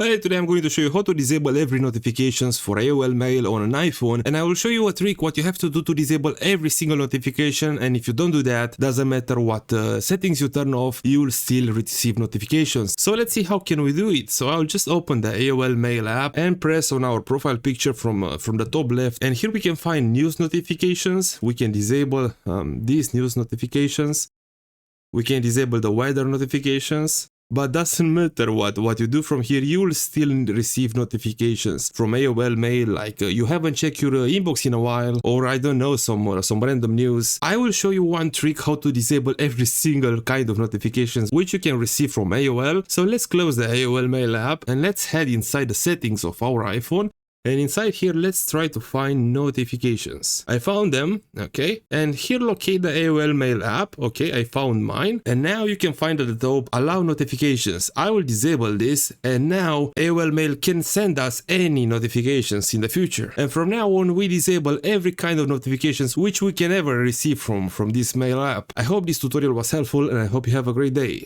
Hey, today I'm going to show you how to disable every notifications for AOL Mail on an iPhone, and I will show you a trick what you have to do to disable every single notification, and if you don't do that, doesn't matter what settings you turn off, you will still receive notifications. So let's see how can we do it. So I'll just open the AOL Mail app and press on our profile picture from the top left, and here we can find news notifications. We can disable these news notifications. We can disable the weather notifications. But doesn't matter what you do from here, you will still receive notifications from AOL Mail, like you haven't checked your inbox in a while, or I don't know, some random news. I will show you one trick how to disable every single kind of notifications which you can receive from AOL. So let's close the AOL Mail app and let's head inside the settings of our iPhone. And inside here, let's try to find notifications. I found them, okay? And here locate the AOL Mail app, okay? I found mine. And now you can find at the top, allow notifications. I will disable this, and now AOL Mail can send us any notifications in the future. And from now on, we disable every kind of notifications which we can ever receive from this mail app. I hope this tutorial was helpful, and I hope you have a great day.